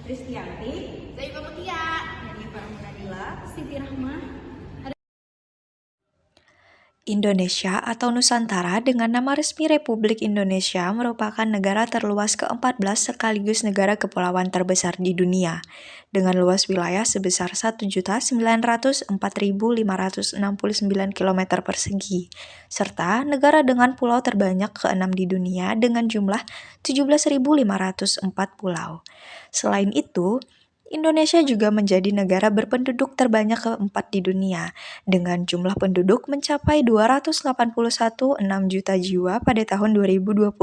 Kristianti, Saya Mutia. Nadia Paramunadila, Siti Rahmah. Indonesia atau Nusantara dengan nama resmi Republik Indonesia merupakan negara terluas ke-14 sekaligus negara kepulauan terbesar di dunia, dengan luas wilayah sebesar 1.904.569 km persegi, serta negara dengan pulau terbanyak ke-6 di dunia dengan jumlah 17.504 pulau. Selain itu, Indonesia juga menjadi negara berpenduduk terbanyak keempat di dunia, dengan jumlah penduduk mencapai 281,6 juta jiwa pada tahun 2024.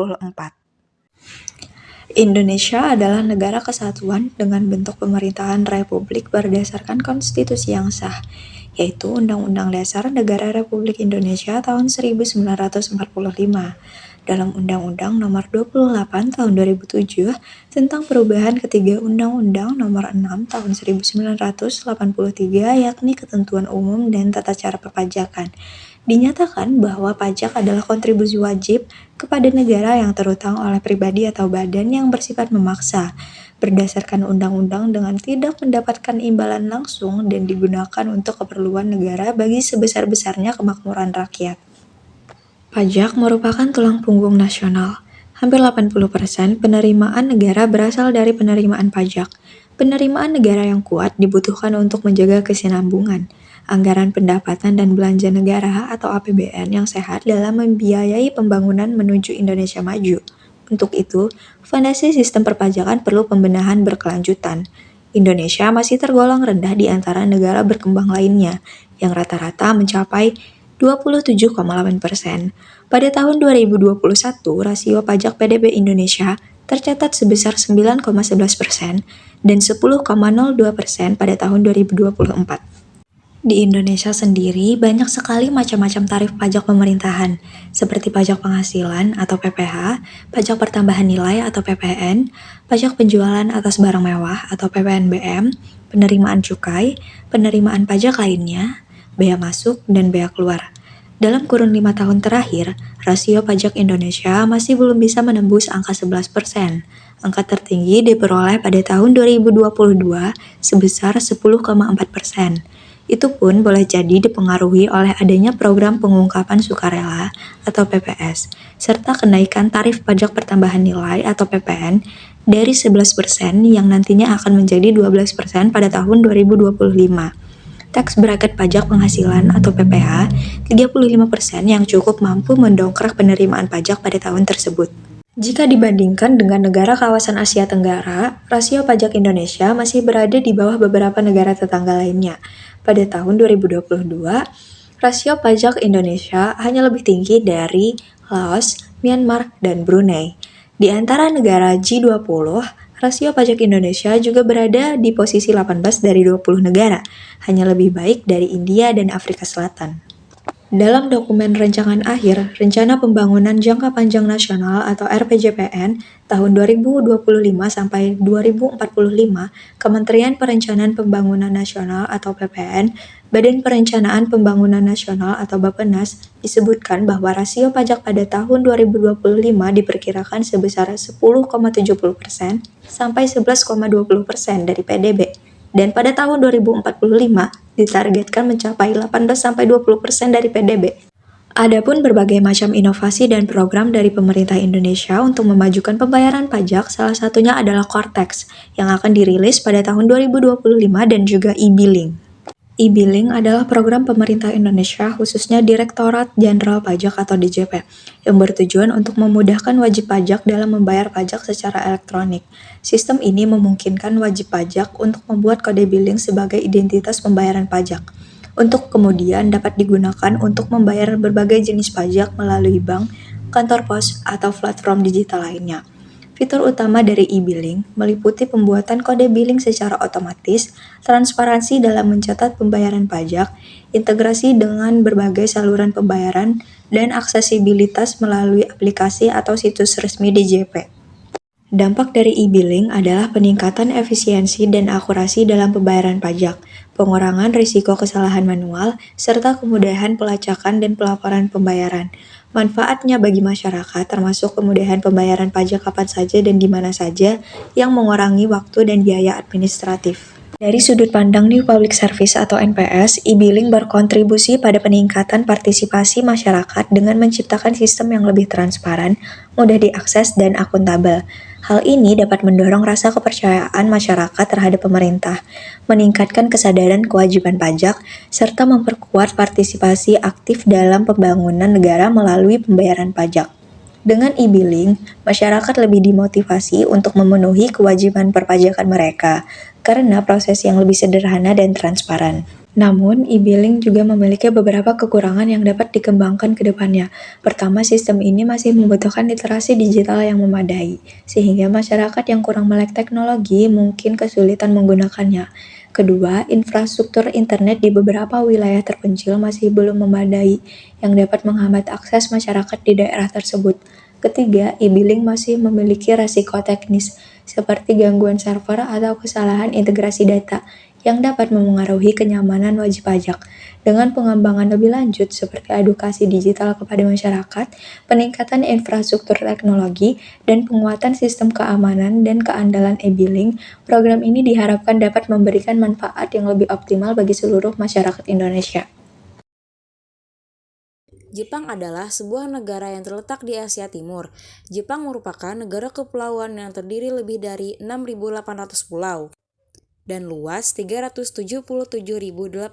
Indonesia adalah negara kesatuan dengan bentuk pemerintahan republik berdasarkan konstitusi yang sah, yaitu Undang-Undang Dasar Negara Republik Indonesia tahun 1945. Dalam Undang-Undang Nomor 28 Tahun 2007 tentang perubahan ketiga Undang-Undang Nomor 6 Tahun 1983 yakni Ketentuan Umum dan Tata Cara Perpajakan, dinyatakan bahwa pajak adalah kontribusi wajib kepada negara yang terutang oleh pribadi atau badan yang bersifat memaksa, berdasarkan undang-undang dengan tidak mendapatkan imbalan langsung dan digunakan untuk keperluan negara bagi sebesar-besarnya kemakmuran rakyat. Pajak merupakan tulang punggung nasional. Hampir 80% penerimaan negara berasal dari penerimaan pajak. Penerimaan negara yang kuat dibutuhkan untuk menjaga kesinambungan, anggaran pendapatan dan belanja negara atau APBN yang sehat dalam membiayai pembangunan menuju Indonesia maju. Untuk itu, fondasi sistem perpajakan perlu pembenahan berkelanjutan. Indonesia masih tergolong rendah di antara negara berkembang lainnya, yang rata-rata mencapai 27,8%. Pada tahun 2021, rasio pajak PDB Indonesia tercatat sebesar 9,11% dan 10,02% pada tahun 2024. Di Indonesia sendiri, banyak sekali macam-macam tarif pajak pemerintahan, seperti pajak penghasilan atau PPH, pajak pertambahan nilai atau PPN, pajak penjualan atas barang mewah atau PPNBM, penerimaan cukai, penerimaan pajak lainnya, bea masuk, dan bea keluar. Dalam kurun 5 tahun terakhir, rasio pajak Indonesia masih belum bisa menembus angka 11%. Angka tertinggi diperoleh pada tahun 2022 sebesar 10,4%. Itu pun boleh jadi dipengaruhi oleh adanya program pengungkapan sukarela atau PPS, serta kenaikan tarif pajak pertambahan nilai atau PPN dari 11% yang nantinya akan menjadi 12% pada tahun 2025. Tax bracket pajak penghasilan atau PPH 35% yang cukup mampu mendongkrak penerimaan pajak pada tahun tersebut. Jika dibandingkan dengan negara kawasan Asia Tenggara, rasio pajak Indonesia masih berada di bawah beberapa negara tetangga lainnya. Pada tahun 2022, rasio pajak Indonesia hanya lebih tinggi dari Laos, Myanmar, dan Brunei. Di antara negara G20, rasio pajak Indonesia juga berada di posisi 18 dari 20 negara, hanya lebih baik dari India dan Afrika Selatan. Dalam dokumen Rancangan Akhir Rencana Pembangunan Jangka Panjang Nasional atau RPJPN tahun 2025 sampai 2045, Kementerian Perencanaan Pembangunan Nasional atau PPN, Badan Perencanaan Pembangunan Nasional atau Bappenas disebutkan bahwa rasio pajak pada tahun 2025 diperkirakan sebesar 10,70% sampai 11,20% dari PDB. Dan pada tahun 2045 ditargetkan mencapai 18-20% dari PDB. Adapun berbagai macam inovasi dan program dari pemerintah Indonesia untuk memajukan pembayaran pajak, salah satunya adalah Cortex yang akan dirilis pada tahun 2025 dan juga e-billing. E-billing adalah program pemerintah Indonesia khususnya Direktorat Jenderal Pajak atau DJP yang bertujuan untuk memudahkan wajib pajak dalam membayar pajak secara elektronik. Sistem ini memungkinkan wajib pajak untuk membuat kode billing sebagai identitas pembayaran pajak, untuk kemudian dapat digunakan untuk membayar berbagai jenis pajak melalui bank, kantor pos, atau platform digital lainnya. Fitur utama dari e-billing meliputi pembuatan kode billing secara otomatis, transparansi dalam mencatat pembayaran pajak, integrasi dengan berbagai saluran pembayaran, dan aksesibilitas melalui aplikasi atau situs resmi DJP. Dampak dari e-billing adalah peningkatan efisiensi dan akurasi dalam pembayaran pajak, pengurangan risiko kesalahan manual, serta kemudahan pelacakan dan pelaporan pembayaran. Manfaatnya bagi masyarakat termasuk kemudahan pembayaran pajak kapan saja dan di mana saja yang mengurangi waktu dan biaya administratif. Dari sudut pandang New Public Service atau NPS, e-billing berkontribusi pada peningkatan partisipasi masyarakat dengan menciptakan sistem yang lebih transparan, mudah diakses, dan akuntabel. Hal ini dapat mendorong rasa kepercayaan masyarakat terhadap pemerintah, meningkatkan kesadaran kewajiban pajak, serta memperkuat partisipasi aktif dalam pembangunan negara melalui pembayaran pajak. Dengan e-billing, masyarakat lebih dimotivasi untuk memenuhi kewajiban perpajakan mereka karena proses yang lebih sederhana dan transparan. Namun, e-billing juga memiliki beberapa kekurangan yang dapat dikembangkan ke depannya. Pertama, sistem ini masih membutuhkan literasi digital yang memadai, sehingga masyarakat yang kurang melek teknologi mungkin kesulitan menggunakannya. Kedua, infrastruktur internet di beberapa wilayah terpencil masih belum memadai, yang dapat menghambat akses masyarakat di daerah tersebut. Ketiga, e-billing masih memiliki resiko teknis, seperti gangguan server atau kesalahan integrasi data, yang dapat memengaruhi kenyamanan wajib pajak. Dengan pengembangan lebih lanjut seperti edukasi digital kepada masyarakat, peningkatan infrastruktur teknologi, dan penguatan sistem keamanan dan keandalan e-billing, program ini diharapkan dapat memberikan manfaat yang lebih optimal bagi seluruh masyarakat Indonesia. Jepang adalah sebuah negara yang terletak di Asia Timur. Jepang merupakan negara kepulauan yang terdiri lebih dari 6.800 pulau dan luas 377.835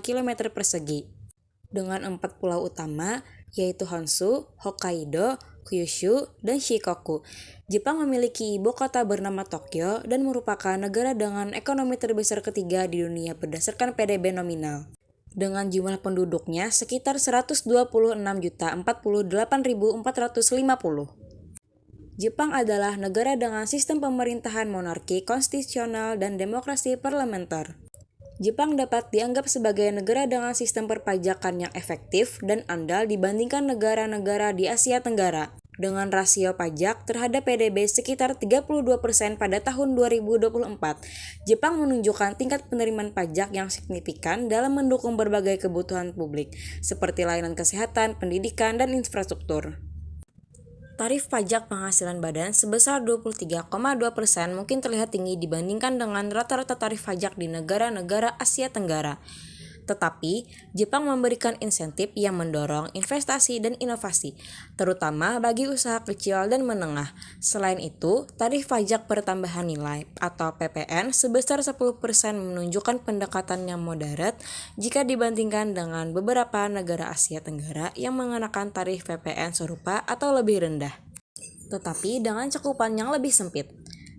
km persegi. Dengan 4 pulau utama, yaitu Honshu, Hokkaido, Kyushu, dan Shikoku. Jepang memiliki ibu kota bernama Tokyo dan merupakan negara dengan ekonomi terbesar ketiga di dunia berdasarkan PDB nominal. Dengan jumlah penduduknya sekitar 126.048.450. Jepang adalah negara dengan sistem pemerintahan monarki konstitusional dan demokrasi parlementer. Jepang dapat dianggap sebagai negara dengan sistem perpajakan yang efektif dan andal dibandingkan negara-negara di Asia Tenggara. Dengan rasio pajak terhadap PDB sekitar 32% pada tahun 2024, Jepang menunjukkan tingkat penerimaan pajak yang signifikan dalam mendukung berbagai kebutuhan publik, seperti layanan kesehatan, pendidikan, dan infrastruktur. Tarif pajak penghasilan badan sebesar 23,2% mungkin terlihat tinggi dibandingkan dengan rata-rata tarif pajak di negara-negara Asia Tenggara. Tetapi, Jepang memberikan insentif yang mendorong investasi dan inovasi, terutama bagi usaha kecil dan menengah. Selain itu, tarif pajak pertambahan nilai atau PPN sebesar 10% menunjukkan pendekatan yang moderat jika dibandingkan dengan beberapa negara Asia Tenggara yang mengenakan tarif PPN serupa atau lebih rendah, tetapi dengan cakupan yang lebih sempit.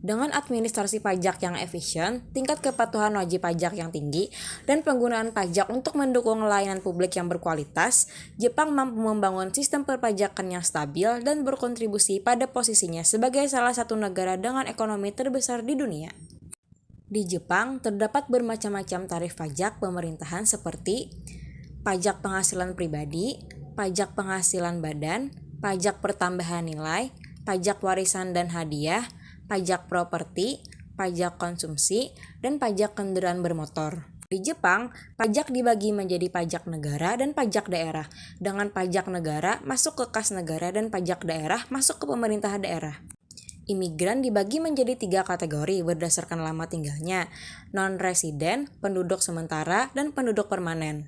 Dengan administrasi pajak yang efisien, tingkat kepatuhan wajib pajak yang tinggi, dan penggunaan pajak untuk mendukung layanan publik yang berkualitas, Jepang mampu membangun sistem perpajakan yang stabil dan berkontribusi pada posisinya sebagai salah satu negara dengan ekonomi terbesar di dunia. Di Jepang, terdapat bermacam-macam tarif pajak pemerintahan seperti pajak penghasilan pribadi, pajak penghasilan badan, pajak pertambahan nilai, pajak warisan dan hadiah, pajak properti, pajak konsumsi, dan pajak kendaraan bermotor. Di Jepang, pajak dibagi menjadi pajak negara dan pajak daerah, dengan pajak negara masuk ke kas negara dan pajak daerah masuk ke pemerintah daerah. Imigran dibagi menjadi 3 kategori berdasarkan lama tinggalnya, non-residen, penduduk sementara, dan penduduk permanen.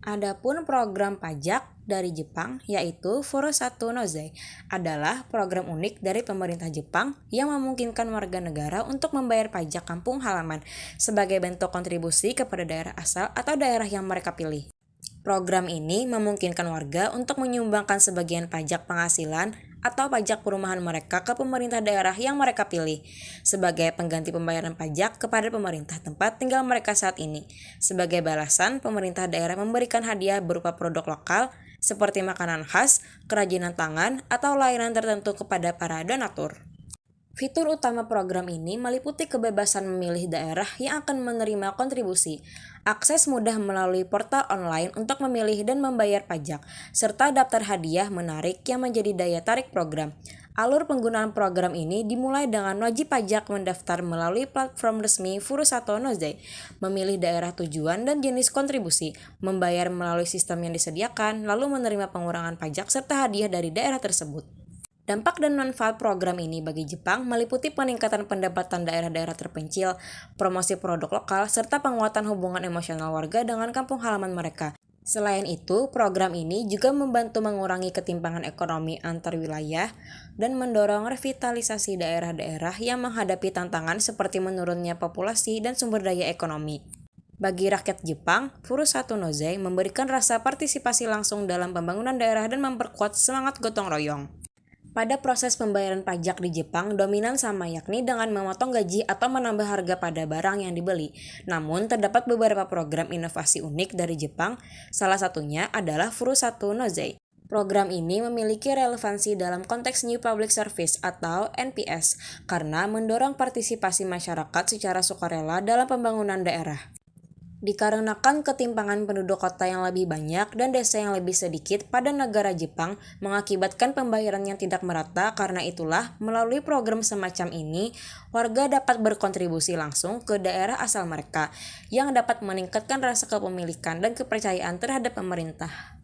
Adapun program pajak dari Jepang, yaitu Furusato Nozei, adalah program unik dari pemerintah Jepang yang memungkinkan warga negara untuk membayar pajak kampung halaman sebagai bentuk kontribusi kepada daerah asal atau daerah yang mereka pilih. Program ini memungkinkan warga untuk menyumbangkan sebagian pajak penghasilan atau pajak perumahan mereka ke pemerintah daerah yang mereka pilih sebagai pengganti pembayaran pajak kepada pemerintah tempat tinggal mereka saat ini. Sebagai balasan, pemerintah daerah memberikan hadiah berupa produk lokal seperti makanan khas, kerajinan tangan, atau layanan tertentu kepada para donatur. Fitur utama program ini meliputi kebebasan memilih daerah yang akan menerima kontribusi, akses mudah melalui portal online untuk memilih dan membayar pajak, serta daftar hadiah menarik yang menjadi daya tarik program. Alur penggunaan program ini dimulai dengan wajib pajak mendaftar melalui platform resmi Furusato Nozei, memilih daerah tujuan dan jenis kontribusi, membayar melalui sistem yang disediakan, lalu menerima pengurangan pajak serta hadiah dari daerah tersebut. Dampak dan manfaat program ini bagi Jepang meliputi peningkatan pendapatan daerah-daerah terpencil, promosi produk lokal, serta penguatan hubungan emosional warga dengan kampung halaman mereka. Selain itu, program ini juga membantu mengurangi ketimpangan ekonomi antar wilayah dan mendorong revitalisasi daerah-daerah yang menghadapi tantangan seperti menurunnya populasi dan sumber daya ekonomi. Bagi rakyat Jepang, Furusato Nozei memberikan rasa partisipasi langsung dalam pembangunan daerah dan memperkuat semangat gotong royong. Pada proses pembayaran pajak di Jepang dominan sama, yakni dengan memotong gaji atau menambah harga pada barang yang dibeli. Namun terdapat beberapa program inovasi unik dari Jepang, salah satunya adalah Furusato Nozei. Program ini memiliki relevansi dalam konteks New Public Service atau NPS karena mendorong partisipasi masyarakat secara sukarela dalam pembangunan daerah. Dikarenakan ketimpangan penduduk kota yang lebih banyak dan desa yang lebih sedikit pada negara Jepang mengakibatkan pembayaran yang tidak merata, karena itulah melalui program semacam ini warga dapat berkontribusi langsung ke daerah asal mereka yang dapat meningkatkan rasa kepemilikan dan kepercayaan terhadap pemerintah.